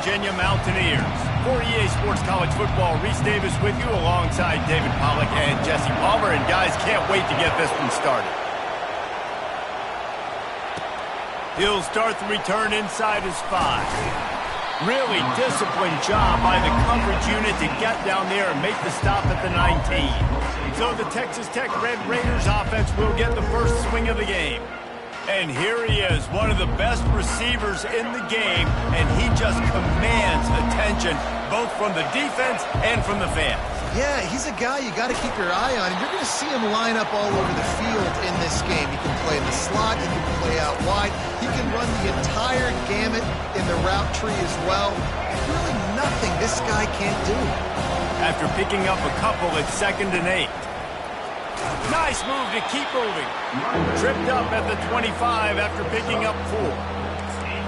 Virginia Mountaineers. For EA Sports College Football, Reese Davis with you alongside David Pollack and Jesse Palmer. And guys, can't wait to get this one started. He'll start the return inside his 5. Really disciplined job by the coverage unit to get down there and make the stop at the 19. So the Texas Tech Red Raiders offense will get the first swing of the game. And here he is, one of the best receivers in the game, and he just commands attention both from the defense and from the fans. Yeah, he's a guy you got to keep your eye on, and you're going to see him line up all over the field in this game. He can play in the slot, he can play out wide, he can run the entire gamut in the route tree as well. Really nothing this guy can't do. After picking up a couple, it's 2nd and 8. Nice move to keep moving. Tripped up at the 25 after picking up 4.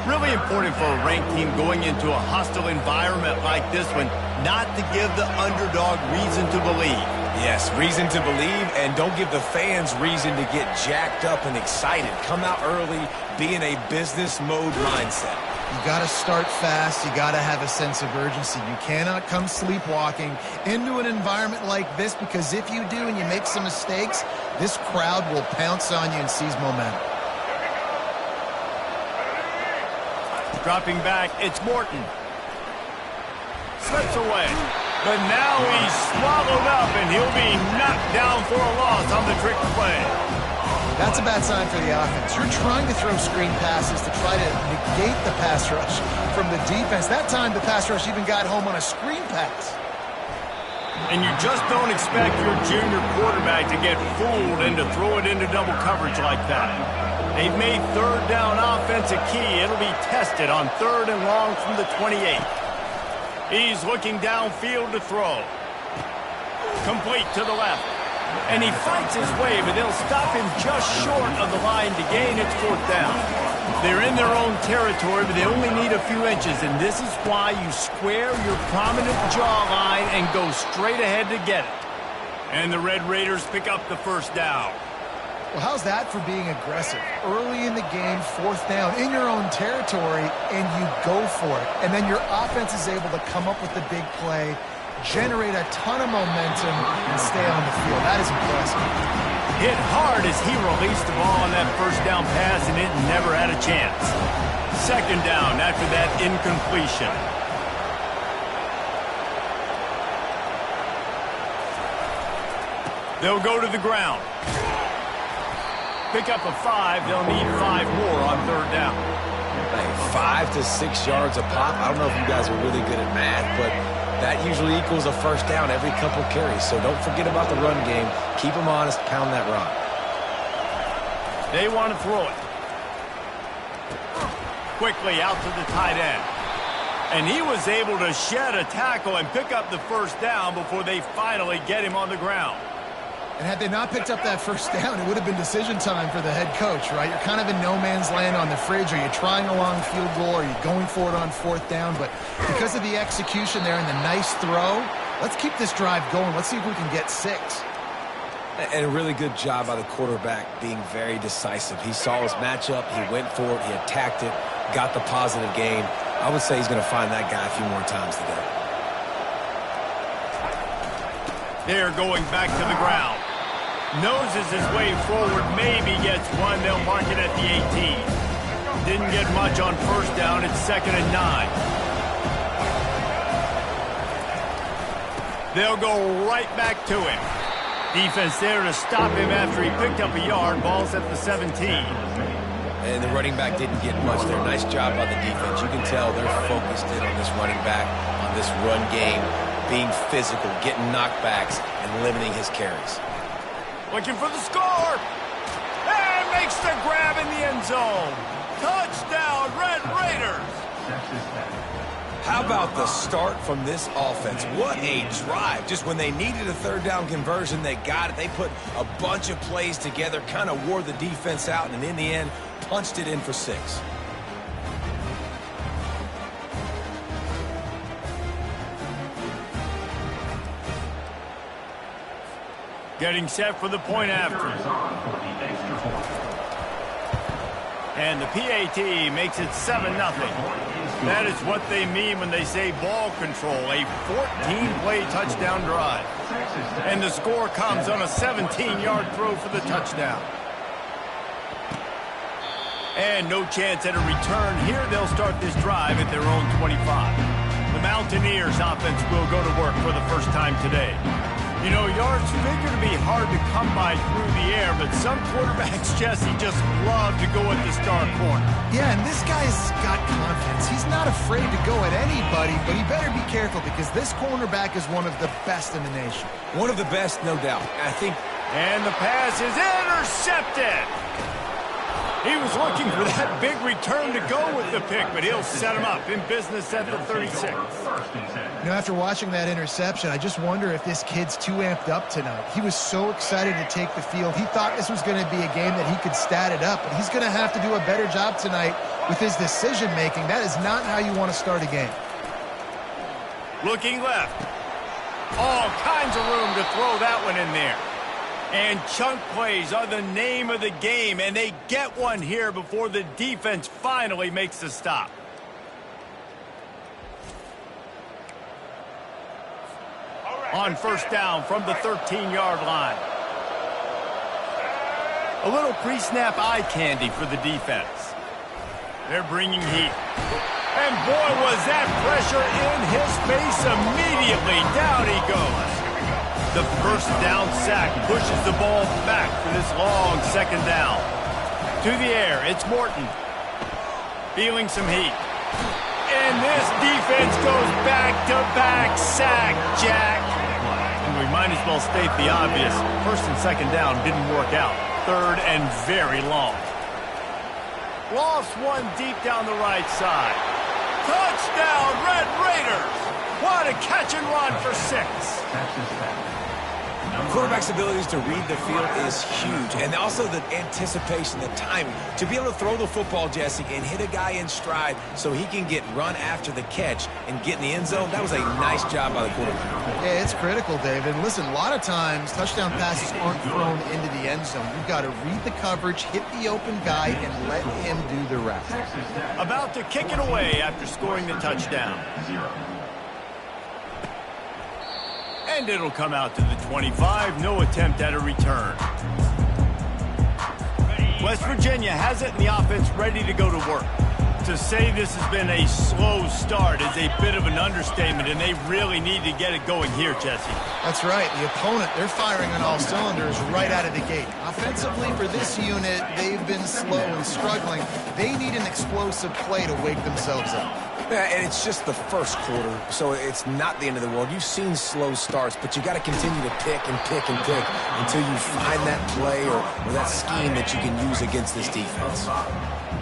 Really important for a ranked team going into a hostile environment like this one, not to give the underdog reason to believe. Yes, reason to believe, and don't give the fans reason to get jacked up and excited. Come out early, be in a business mode mindset. You got to start fast. You got to have a sense of urgency. You cannot come sleepwalking into an environment like this, because if you do and you make some mistakes, this crowd will pounce on you and seize momentum. Dropping back, it's Morton. Slips away. But now he's swallowed up, and he'll be knocked down for a loss on the trick play. That's a bad sign for the offense. You're trying to throw screen passes to try to negate the pass rush from the defense. That time, the pass rush even got home on a screen pass. And you just don't expect your junior quarterback to get fooled and to throw it into double coverage like that. They've made 3rd down offense a key. It'll be tested on 3rd and long from the 28. He's looking downfield to throw. Complete to the left. And he fights his way, but they'll stop him just short of the line to gain its 4th down. They're in their own territory, but they only need a few inches, and this is why you square your prominent jawline and go straight ahead to get it. And the Red Raiders pick up the 1st down. Well, how's that for being aggressive? Early in the game, 4th down, in your own territory, and you go for it. And then your offense is able to come up with the big play, generate a ton of momentum, and stay on the field. That is impressive. Hit hard as he released the ball on that 1st down pass, and it never had a chance. 2nd down after that incompletion. They'll go to the ground. Pick up a 5. They'll need 5 more on 3rd down. Hey, 5 to 6 yards a pop. I don't know if you guys are really good at math, but that usually equals a 1st down every couple carries. So don't forget about the run game. Keep them honest. Pound that rock. They want to throw it. Quickly out to the tight end. And he was able to shed a tackle and pick up the 1st down before they finally get him on the ground. And had they not picked up that 1st down, it would have been decision time for the head coach, right? You're kind of in no man's land on the fridge. Are you trying a long field goal? Are you going for it on 4th down? But because of the execution there and the nice throw, let's keep this drive going. Let's see if we can get 6. And a really good job by the quarterback being very decisive. He saw his matchup. He went for it. He attacked it, got the positive gain. I would say he's going to find that guy a few more times today. They're going back to the ground. Noses his way forward, maybe gets 1. They'll mark it at the 18. Didn't get much on 1st down. It's 2nd and 9. They'll go right back to him. Defense there to stop him after he picked up a yard. Ball's at the 17. And the running back didn't get much there. Nice job by the defense. You can tell they're focused in on this running back, on this run game, being physical, getting knockbacks, and limiting his carries. Looking for the score. And makes the grab in the end zone. Touchdown, Red Raiders. How about the start from this offense? What a drive. Just when they needed a 3rd down conversion, they got it. They put a bunch of plays together, kind of wore the defense out, and in the end, punched it in for 6. Getting set for the point after. And the PAT makes it 7-0. That is what they mean when they say ball control, a 14-play touchdown drive. And the score comes on a 17-yard throw for the touchdown. And no chance at a return here. They'll start this drive at their own 25. The Mountaineers offense will go to work for the first time today. You know, yards figure to be hard to come by through the air, but some quarterbacks, Jesse, just love to go at the star corner. Yeah, and this guy's got confidence. He's not afraid to go at anybody, but he better be careful because this cornerback is one of the best in the nation. One of the best, no doubt. I think. And the pass is intercepted. He was looking for that big return to go with the pick, but he'll set him up in business at the 36. You know, after watching that interception, I just wonder if this kid's too amped up tonight. He was so excited to take the field. He thought this was going to be a game that he could stat it up, but he's going to have to do a better job tonight with his decision-making. That is not how you want to start a game. Looking left. All kinds of room to throw that one in there. And chunk plays are the name of the game, and they get one here before the defense finally makes the stop. On first down from the 13-yard line. A little pre-snap eye candy for the defense. They're bringing heat. And boy, was that pressure in his face immediately. Down he goes. The first down sack pushes the ball back for this long second down. To the air, it's Morton. Feeling some heat. And this defense goes back-to-back sack, Jack. And we might as well state the obvious. First and second down didn't work out. Third and very long. Lost one deep down the right side. Touchdown, Red Raiders! What a catch and run for 6. Quarterback's abilities to read the field is huge, and also the anticipation, the timing. To be able to throw the football, Jesse, and hit a guy in stride so he can get run after the catch and get in the end zone, that was a nice job by the quarterback. Yeah, it's critical, David. Listen, a lot of times touchdown passes aren't thrown into the end zone. You've got to read the coverage, hit the open guy, and let him do the rest. About to kick it away after scoring the touchdown. And it'll come out to the 25. No attempt at a return. West Virginia has it, and the offense ready to go to work. To say this has been a slow start is a bit of an understatement, and they really need to get it going here, Jesse. That's right. The opponent, they're firing on all cylinders right out of the gate. Offensively, for this unit, they've been slow and struggling. They need an explosive play to wake themselves up. Yeah, and it's just the first quarter, so it's not the end of the world. You've seen slow starts, but you got to continue to pick and pick and pick until you find that play or that scheme that you can use against this defense.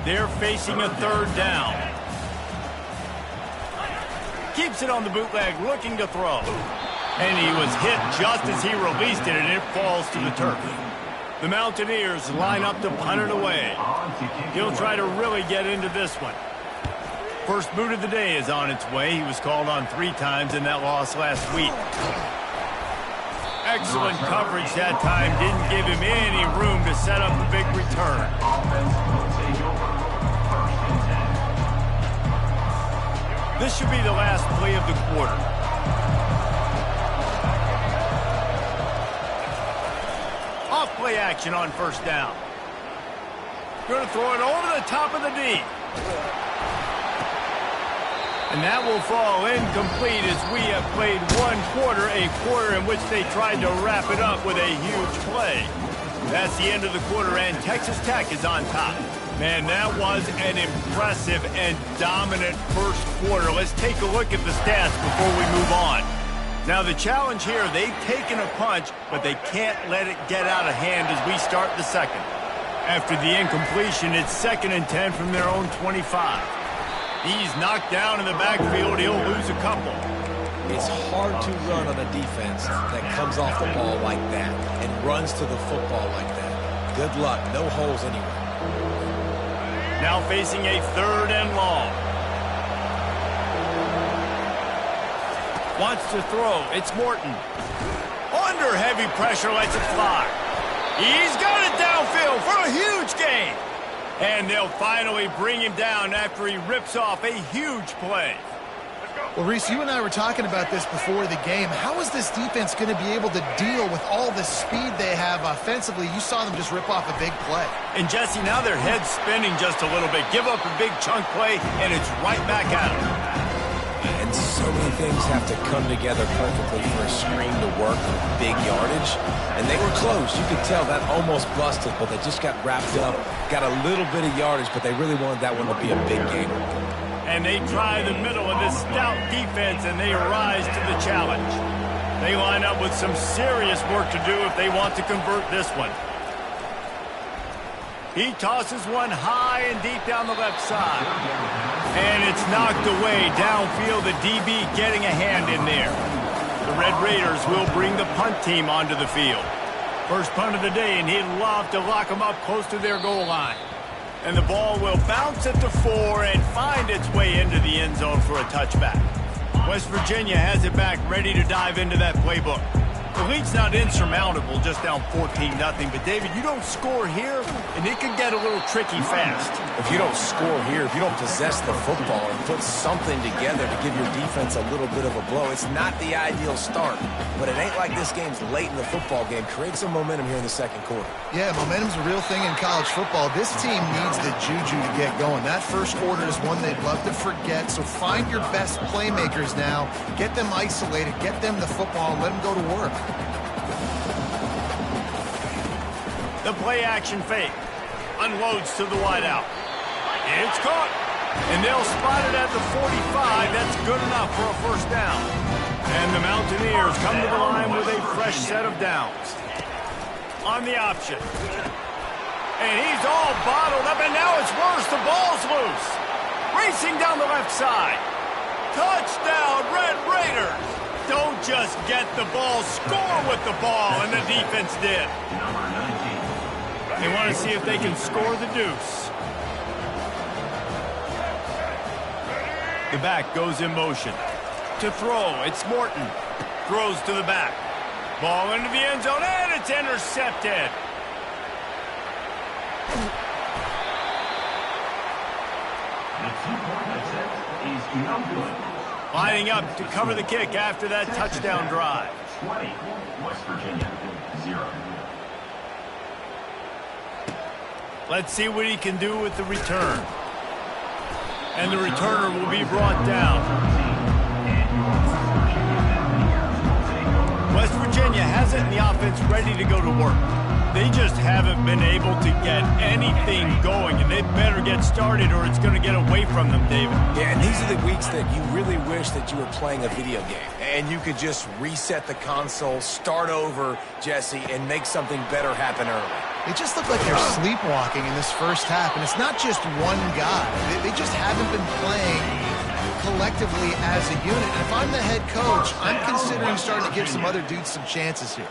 They're facing a third down. Keeps it on the bootleg, looking to throw. And he was hit just as he released it, and it falls to the turf. The Mountaineers line up to punt it away. He'll try to really get into this one. First boot of the day is on its way. He was called on 3 times in that loss last week. Excellent coverage that time. Didn't give him any room to set up the big return. This should be the last play of the quarter. Off play action on first down. Going to throw it over the top of the D. And that will fall incomplete as we have played one quarter, a quarter in which they tried to wrap it up with a huge play. That's the end of the quarter, and Texas Tech is on top. Man, that was an impressive and dominant first quarter. Let's take a look at the stats before we move on. Now, the challenge here, they've taken a punch, but they can't let it get out of hand as we start the second. After the incompletion, it's 2nd and 10 from their own 25. He's knocked down in the backfield. He'll lose a couple. It's hard to run on a defense that comes off the ball like that and runs to the football like that. Good luck. No holes anywhere. Now facing a 3rd and long. Wants to throw. It's Morton. Under heavy pressure, lets it fly. He's got it downfield for a huge gain. And they'll finally bring him down after he rips off a huge play. Well, Reese, you and I were talking about this before the game. How is this defense going to be able to deal with all the speed they have offensively? You saw them just rip off a big play. And, Jesse, now their head's spinning just a little bit. Give up a big chunk play, and it's right back at them. And so many things have to come together perfectly for a screen to work with big yardage. And they were close. You could tell that almost busted, but they just got wrapped up, got a little bit of yardage, but they really wanted that one to be a big game. And they try the middle of this stout defense, and they rise to the challenge. They line up with some serious work to do if they want to convert this one. He tosses one high and deep down the left side. And it's knocked away downfield, the DB getting a hand in there. The Red Raiders will bring the punt team onto the field. First punt of the day, and he'd love to lock them up close to their goal line. And the ball will bounce at the 4 and find its way into the end zone for a touchback. West Virginia has it back, ready to dive into that playbook. The lead's not insurmountable, just down 14-0. But, David, you don't score here, and it could get a little tricky fast. If you don't score here, if you don't possess the football and put something together to give your defense a little bit of a blow, it's not the ideal start. But it ain't like this game's late in the football game. Create some momentum here in the second quarter. Yeah, momentum's a real thing in college football. This team needs the juju to get going. That first quarter is one they'd love to forget. So find your best playmakers now. Get them isolated. Get them the football and let them go to work. The play-action fake. Unloads to the wideout. It's caught. And they'll spot it at the 45. That's good enough for a first down. And the Mountaineers come to the line with a fresh set of downs. On the option. And he's all bottled up, and now it's worse. The ball's loose. Racing down the left side. Touchdown, Red Raiders. Don't just get the ball, score with the ball, and the defense did. They want to see if they can score the deuce. The back goes in motion. To throw, it's Morton. Throws to the back. Ball into the end zone, and it's intercepted. Lining up to cover the kick after that touchdown drive. 20, West Virginia, 0. Let's see what he can do with the return. And the returner will be brought down. West Virginia has it in the offense ready to go to work. They just haven't been able to get anything going, and they better get started or it's going to get away from them, David. Yeah, and these are the weeks that you really wish that you were playing a video game and you could just reset the console, start over, Jesse, and make something better happen early. They just look like they're sleepwalking in this first half, and it's not just one guy. They just haven't been playing collectively as a unit. And if I'm the head coach, I'm considering starting to give some other dudes some chances here.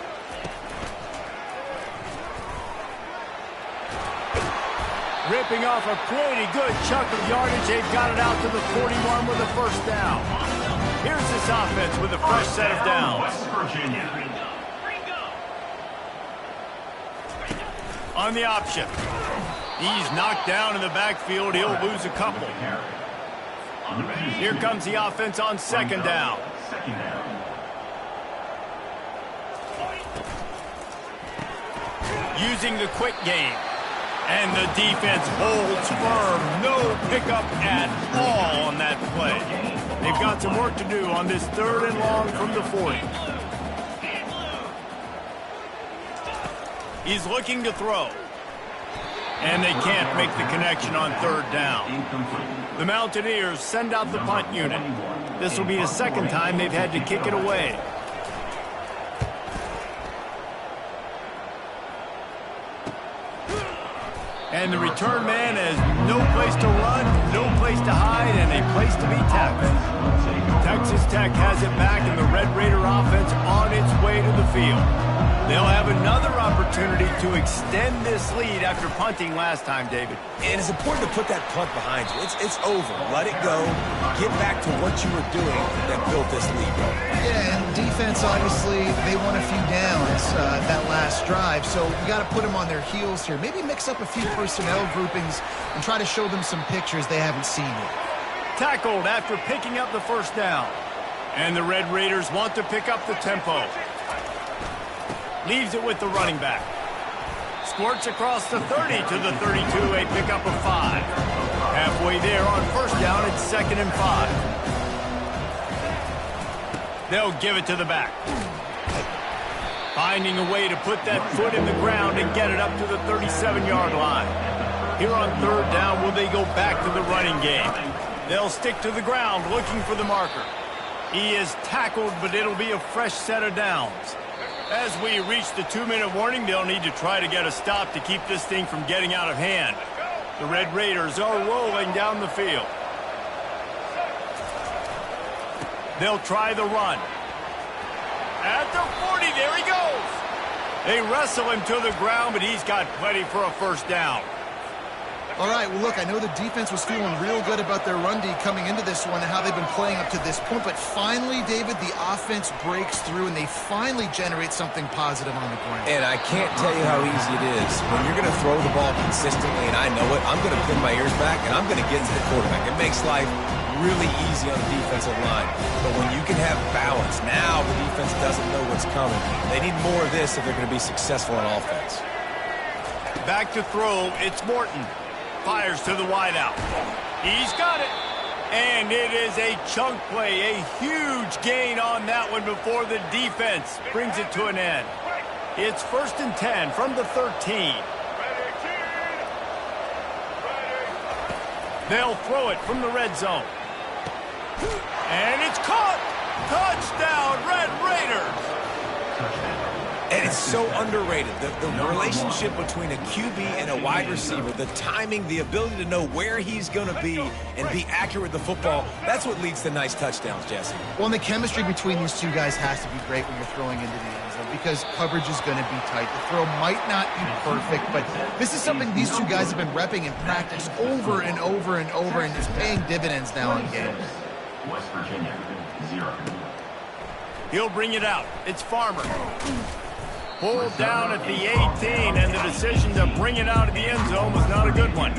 Ripping off a pretty good chunk of yardage. They've got it out to the 41 with a first down. Here's this offense with a fresh set of downs. West Virginia. On the option. He's knocked down in the backfield. He'll lose a couple. Here comes the offense on second down. Using the quick game. And the defense holds firm. No pickup at all on that play. They've got some work to do on this third and long from the 40. He's looking to throw. And they can't make the connection on third down. The Mountaineers send out the punt unit. This will be the second time they've had to kick it away. And the return man has no place to run, no place to hide, and a place to be tackled. Texas Tech has it back, and the Red Raider offense on its way to the field. They'll have another opportunity opportunity to extend this lead after punting last time, David. And it's important to put that punt behind you. It's over. Let it go. Get back to what you were doing that built this lead. Yeah, and defense, obviously, they won a few downs that last drive, so you got to put them on their heels here. Maybe mix up a few personnel groupings and try to show them some pictures they haven't seen yet. Tackled after picking up the first down. And the Red Raiders want to pick up the tempo. Leaves it with the running back. Squirts across the 30 to the 32, a pickup of 5. Halfway there on first down, it's 2nd and 5. They'll give it to the back. Finding a way to put that foot in the ground and get it up to the 37-yard line. Here on 3rd down, will they go back to the running game? They'll stick to the ground looking for the marker. He is tackled, but it'll be a fresh set of downs. As we reach the 2-minute warning, they'll need to try to get a stop to keep this thing from getting out of hand. The Red Raiders are rolling down the field. They'll try the run. At the 40, there he goes. They wrestle him to the ground, but he's got plenty for a first down. All right, well, look, I know the defense was feeling real good about their run D coming into this one and how they've been playing up to this point, but finally, David, the offense breaks through and they finally generate something positive on the ground. And I can't tell you how easy it is. When you're going to throw the ball consistently, and I know it, I'm going to pin my ears back and I'm going to get to the quarterback. It makes life really easy on the defensive line. But when you can have balance, now the defense doesn't know what's coming. They need more of this if they're going to be successful on offense. Back to throw, it's Morton. Fires to the wideout. He's got it. And it is a chunk play, a huge gain on that one before the defense brings it to an end. It's 1st and 10 from the 13. They'll throw it from the red zone. And it's caught. Touchdown, Red Raiders. And it's so underrated. The relationship between a QB and a wide receiver, the timing, the ability to know where he's going to be and be accurate with the football, that's what leads to nice touchdowns, Jesse. Well, and the chemistry between these two guys has to be great when you're throwing into the end zone because coverage is going to be tight. The throw might not be perfect, but this is something these two guys have been repping in practice over and over and over, and it's paying dividends now in games. West Virginia, 0. He'll bring it out. It's Farmer. Pulled down at the 18, and the decision to bring it out of the end zone was not a good one.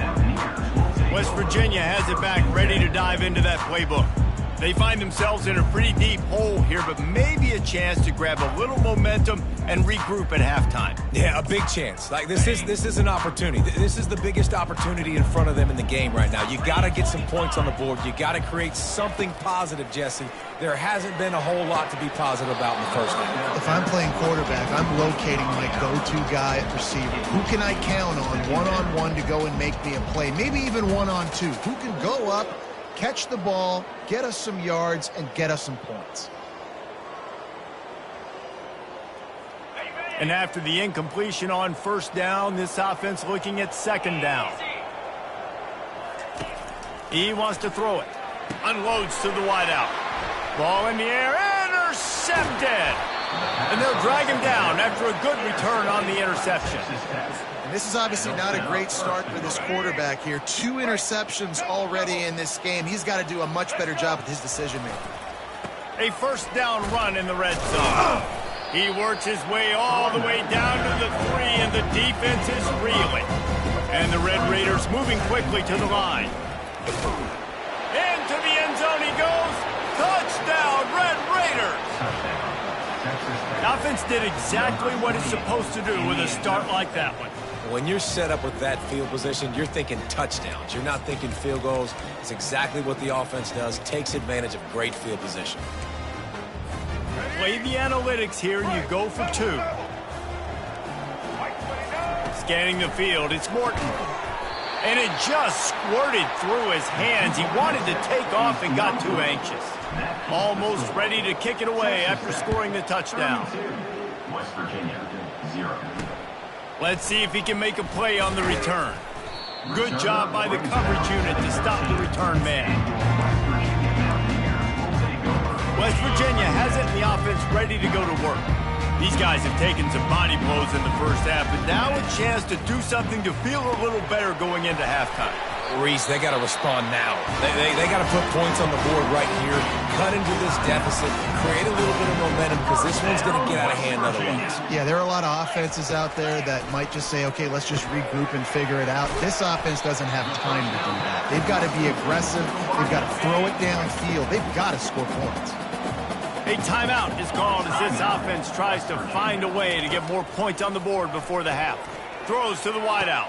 West Virginia has it back, ready to dive into that playbook. They find themselves in a pretty deep hole here, but maybe a chance to grab a little momentum and regroup at halftime. Yeah, a big chance. Like this is an opportunity. This is the biggest opportunity in front of them in the game right now. You got to get some points on the board. You got to create something positive, Jesse. There hasn't been a whole lot to be positive about in the first half. If I'm playing quarterback, I'm locating my go-to guy at receiver. Who can I count on one-on-one to go and make me a play? Maybe even one-on-two. Who can go up, catch the ball, get us some yards, and get us some points. And after the incompletion on first down, this offense looking at 2nd down. He wants to throw it. Unloads to the wideout. Ball in the air, intercepted! And they'll drag him down after a good return on the interception. And this is obviously not a great start for this quarterback here. 2 interceptions already in this game. He's got to do a much better job with his decision-making. A first down run in the red zone. He works his way all the way down to the 3, and the defense is reeling. And the Red Raiders moving quickly to the line. Into the end zone he goes. Touchdown, Red Raiders! The offense did exactly what it's supposed to do with a start like that one. When you're set up with that field position, you're thinking touchdowns. You're not thinking field goals. It's exactly what the offense does. Takes advantage of great field position. Play the analytics here, and you go for 2. Scanning the field, it's Morton. And it just squirted through his hands. He wanted to take off and got too anxious. Almost ready to kick it away after scoring the touchdown. West Virginia, 0. Let's see if he can make a play on the return. Good job by the coverage unit to stop the return man. West Virginia has it, and the offense ready to go to work. These guys have taken some body blows in the first half, but now a chance to do something to feel a little better going into halftime. Reese, they got to respond now. They got to put points on the board right here, cut into this deficit, create a little bit of momentum because this one's going to get out of hand otherwise. Yeah, there are a lot of offenses out there that might just say, okay, let's just regroup and figure it out. This offense doesn't have time to do that. They've got to be aggressive. They've got to throw it downfield. They've got to score points. A timeout is called as this offense tries to find a way to get more points on the board before the half. Throws to the wideout.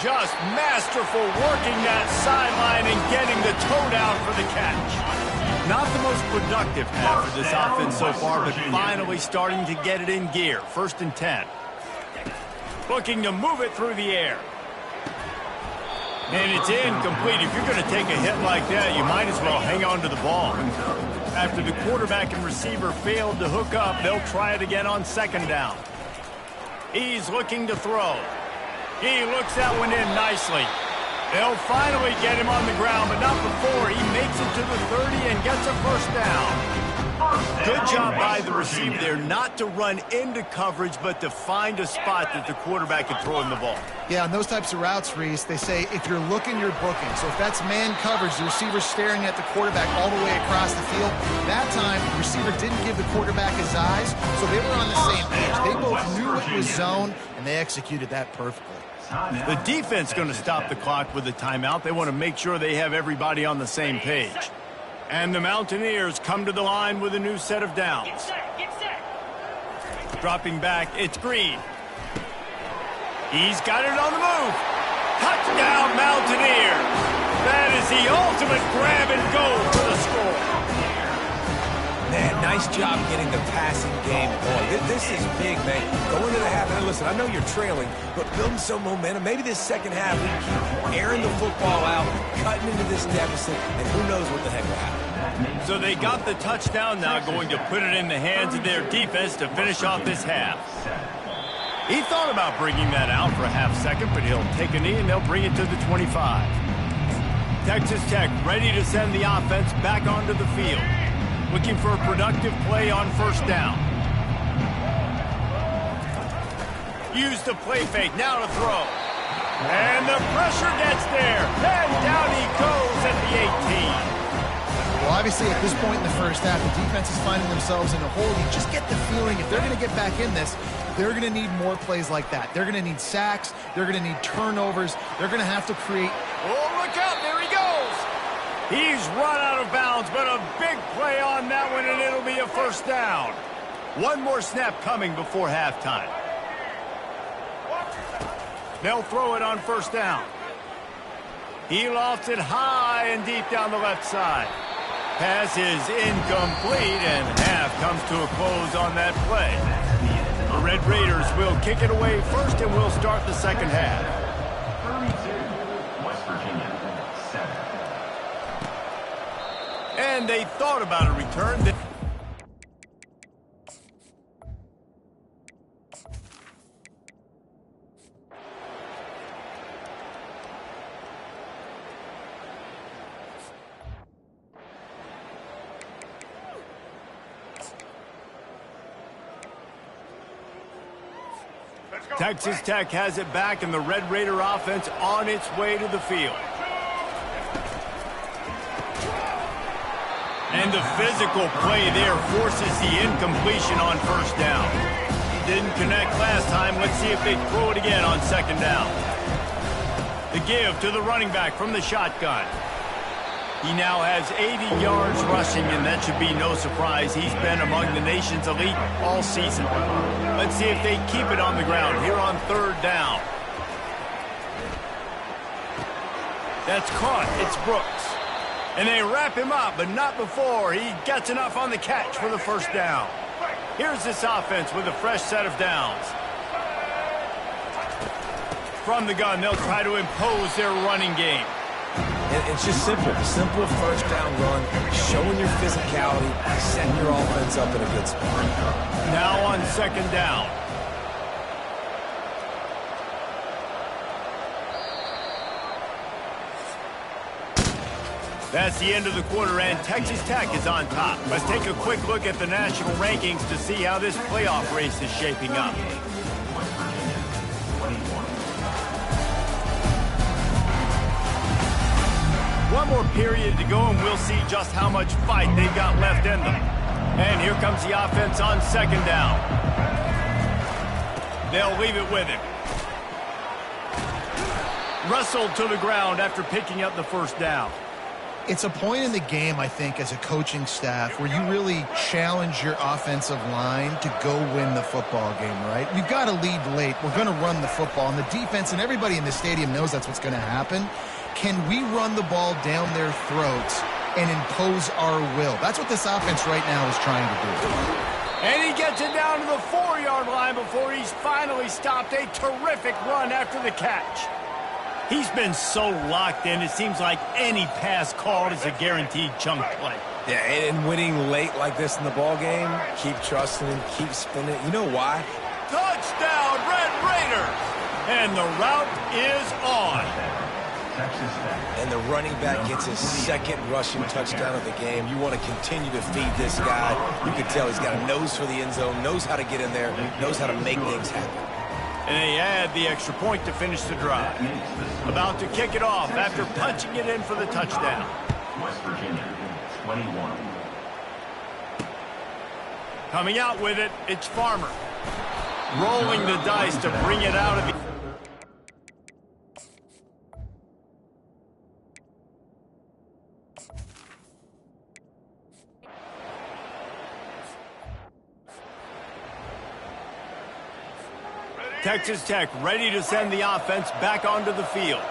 Just masterful working that sideline and getting the toe down for the catch. Not the most productive half for this offense so far, but finally starting to get it in gear. 1st and 10. Looking to move it through the air. And it's incomplete. If you're going to take a hit like that, you might as well hang on to the ball. After the quarterback and receiver failed to hook up, they'll try it again on 2nd down. He's looking to throw. He looks that one in nicely. They'll finally get him on the ground, but not before he makes it to the 30 and gets a 1st down. Good job by the receiver there not to run into coverage, but to find a spot that the quarterback can throw him the ball. Yeah, on those types of routes, Reese, they say if you're looking, you're booking. So if that's man coverage, the receiver's staring at the quarterback all the way across the field. That time, the receiver didn't give the quarterback his eyes, so they were on the same page. They both knew it was zone, and they executed that perfectly. The defense going to stop the clock with a timeout. They want to make sure they have everybody on the same page. And the Mountaineers come to the line with a new set of downs. Dropping back, it's Green. He's got it on the move. Touchdown, Mountaineers. That is the ultimate grab and go for the score. Man, nice job getting the passing game going. This is big, man. Going to the half, and listen, I know you're trailing, but building some momentum. Maybe this second half, we keep airing the football out, cutting into this deficit, and who knows what the heck will happen. So they got the touchdown now, going to put it in the hands of their defense to finish off this half. He thought about bringing that out for a half second, but he'll take a knee and they'll bring it to the 25. Texas Tech ready to send the offense back onto the field. Looking for a productive play on 1st down. Use the play fake, now to throw. And the pressure gets there. And down he goes at the 18. Well, obviously, at this point in the first half, the defense is finding themselves in a hole. You just get the feeling if they're going to get back in this, they're going to need more plays like that. They're going to need sacks. They're going to need turnovers. They're going to have to create. Oh, look out. There he goes. He's run out of bounds, but a big play on that one, and it'll be a 1st down. One more snap coming before halftime. They'll throw it on 1st down. He lofts it high and deep down the left side. Pass is incomplete, and half comes to a close on that play. The Red Raiders will kick it away first, and we'll start the second half. 32, West Virginia, 7. And they thought about a return. Texas Tech has it back, and the Red Raider offense on its way to the field. And the physical play there forces the incompletion on 1st down. Didn't connect last time. Let's see if they throw it again on 2nd down. The give to the running back from the shotgun. He now has 80 yards rushing, and that should be no surprise. He's been among the nation's elite all season. Let's see if they keep it on the ground here on 3rd down. That's caught. It's Brooks. And they wrap him up, but not before he gets enough on the catch for the 1st down. Here's this offense with a fresh set of downs. From the gun, they'll try to impose their running game. It's just simple. A simple 1st down run, showing your physicality, setting your offense up in a good spot. Now on 2nd down. That's the end of the quarter, and Texas Tech is on top. Let's take a quick look at the national rankings to see how this playoff race is shaping up. One more period to go, and we'll see just how much fight they've got left in them. And here comes the offense on second down. They'll leave it with him. Wrestled to the ground after picking up the first down. It's a point in the game, I think, as a coaching staff where you really challenge your offensive line to go win the football game, right? We've got to lead late. We're going to run the football. And the defense and everybody in the stadium knows that's what's going to happen. Can we run the ball down their throats and impose our will? That's what this offense right now is trying to do. And he gets it down to the 4-yard line before he's finally stopped. A terrific run after the catch. He's been so locked in, it seems like any pass called is a guaranteed chunk play. Yeah, and winning late like this in the ball game, keep trusting him, keep spinning. You know why? Touchdown, Red Raiders! And the route is on. And the running back gets his second rushing touchdown of the game. You want to continue to feed this guy. You can tell he's got a nose for the end zone, knows how to get in there, knows how to make things happen. And they add the extra point to finish the drive. About to kick it off after punching it in for the touchdown. West Virginia, 21. Coming out with it, it's Farmer. Rolling the dice to bring it out of the... Texas Tech ready to send the offense back onto the field.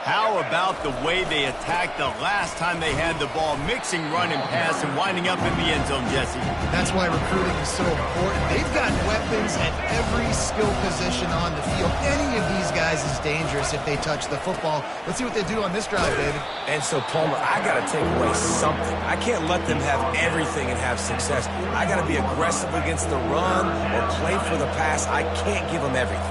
How about the way they attacked the last time they had the ball, mixing run and pass and winding up in the end zone, Jesse? That's why recruiting is so important. They've got weapons at every skill position on the field. Any of these guys is dangerous if they touch the football. Let's see what they do on this drive, David. And so, Palmer, I got to take away something. I can't let them have everything and have success. I got to be aggressive against the run or play for the pass. I can't give them everything.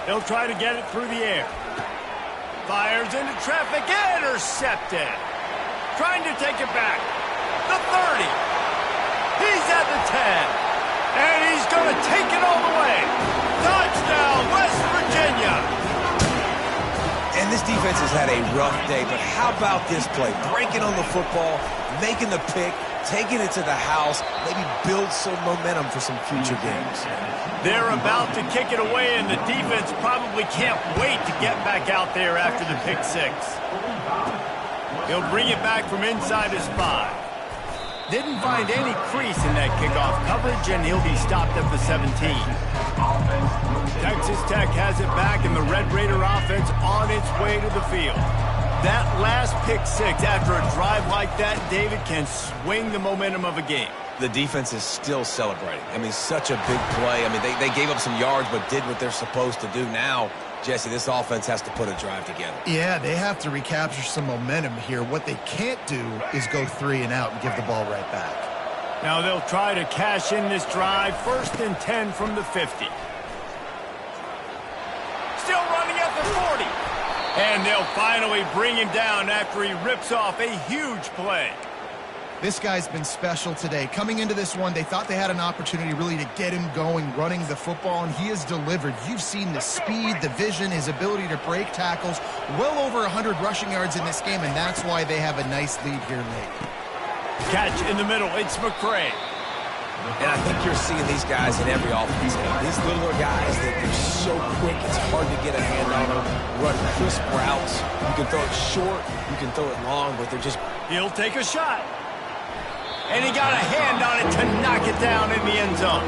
He'll try to get it through the air. Fires into traffic, intercepted. Trying to take it back. The 30. He's at the 10. And he's going to take it all the way. Touchdown, West Virginia. And this defense has had a rough day, but how about this play? Breaking on the football, making the pick, taking it to the house, maybe build some momentum for some future games. They're about to kick it away, and the defense probably can't wait to get back out there after the pick six. He'll bring it back from inside his 5. Didn't find any crease in that kickoff coverage, and he'll be stopped at the 17. Texas Tech has it back, and the Red Raider offense on its way to the field. That last pick six after a drive like that, David, can swing the momentum of a game. The defense is still celebrating. I mean, such a big play. I mean, they gave up some yards but did what they're supposed to do. Now, Jesse, this offense has to put a drive together. Yeah, they have to recapture some momentum here. What they can't do is go 3 and out and give the ball right back. Now they'll try to cash in this drive. 1st and 10 from the 50. Still running at the 40. And they'll finally bring him down after he rips off a huge play. This guy's been special today. Coming into this one, they thought they had an opportunity really to get him going, running the football, and he has delivered. You've seen the speed, the vision, his ability to break tackles. Well over 100 rushing yards in this game, and that's why they have a nice lead here late. Catch in the middle. It's McCray. And I think you're seeing these guys in every offense. These littler guys, they're so quick, it's hard to get a hand on them. Run crisp routes. You can throw it short, you can throw it long, but they're just... He'll take a shot. And he got a hand on it to knock it down in the end zone.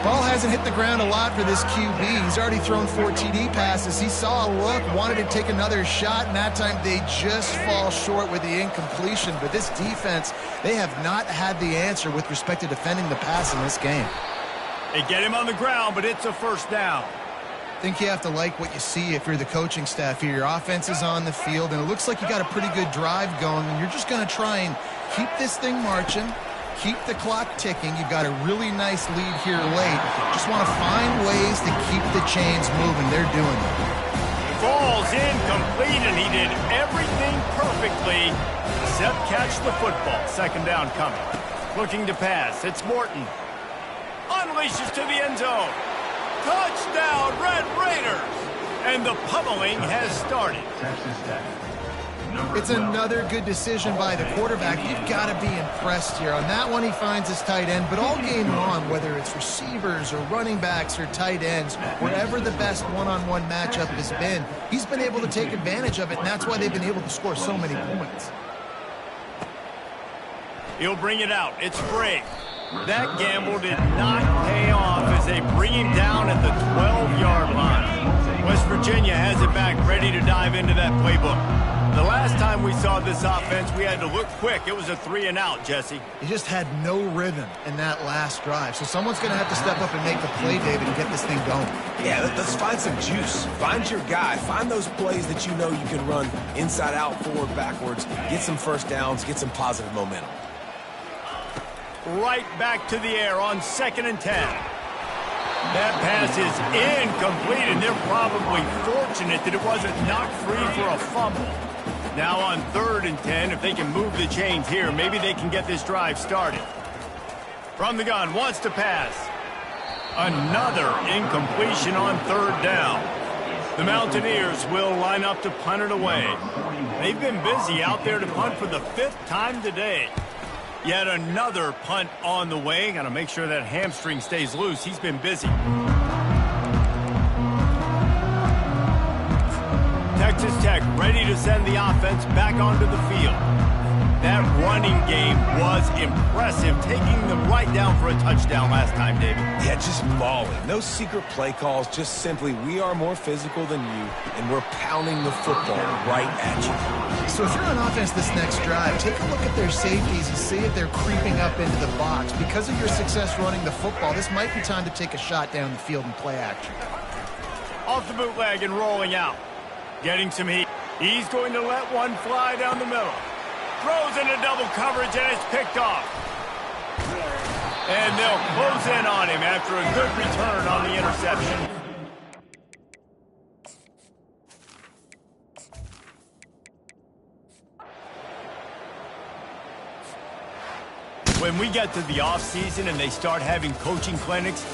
Ball hasn't hit the ground a lot for this QB. He's already thrown 4 TD passes. He saw a look, wanted to take another shot, and that time they just fall short with the incompletion. But this defense, they have not had the answer with respect to defending the pass in this game. They get him on the ground, but it's a 1st down. I think you have to like what you see if you're the coaching staff here. Your offense is on the field, and it looks like you got a pretty good drive going, and you're just going to try and keep this thing marching, keep the clock ticking. You've got a really nice lead here late. Just want to find ways to keep the chains moving. They're doing it. Falls incomplete, and he did everything perfectly except catch the football. Second down coming. Looking to pass. It's Morton. Unleashes to the end zone. Touchdown, Red Raiders! And the pummeling has started. It's another good decision by the quarterback. You've got to be impressed here. On that one, he finds his tight end, but all game long, whether it's receivers or running backs or tight ends, wherever the best one-on-one matchup has been, he's been able to take advantage of it, and that's why they've been able to score so many points. He'll bring it out. It's Briggs. That gamble did not pay off as they bring him down at the 12-yard line. West Virginia has it back, ready to dive into that playbook. The last time we saw this offense, we had to look quick. It was a 3-and-out, Jesse. He just had no rhythm in that last drive. So someone's going to have to step up and make the play, David, and get this thing going. Yeah, let's find some juice. Find your guy. Find those plays that you know you can run inside out, forward, backwards. Get some first downs. Get some positive momentum. Right back to the air on 2nd and 10. That pass is incomplete, and they're probably fortunate that it wasn't knocked free for a fumble. Now on 3rd and 10, if they can move the chains here, maybe they can get this drive started. From the gun, wants to pass. Another incompletion on 3rd down. The Mountaineers will line up to punt it away. They've been busy out there to punt for the 5th time today. Yet another punt on the way. Got to make sure that hamstring stays loose. He's been busy. Texas Tech ready to send the offense back onto the field. That running game was impressive, taking them right down for a touchdown last time, David. Yeah, just mauling. No secret play calls, just simply we are more physical than you, and we're pounding the football right at you. So if you're on offense this next drive, take a look at their safeties and see if they're creeping up into the box. Because of your success running the football, this might be time to take a shot down the field and play action. Off the bootleg and rolling out. Getting some heat. He's going to let one fly down the middle. Throws into double coverage, and it's picked off. And they'll close in on him after a good return on the interception. When we get to the offseason and they start having coaching clinics,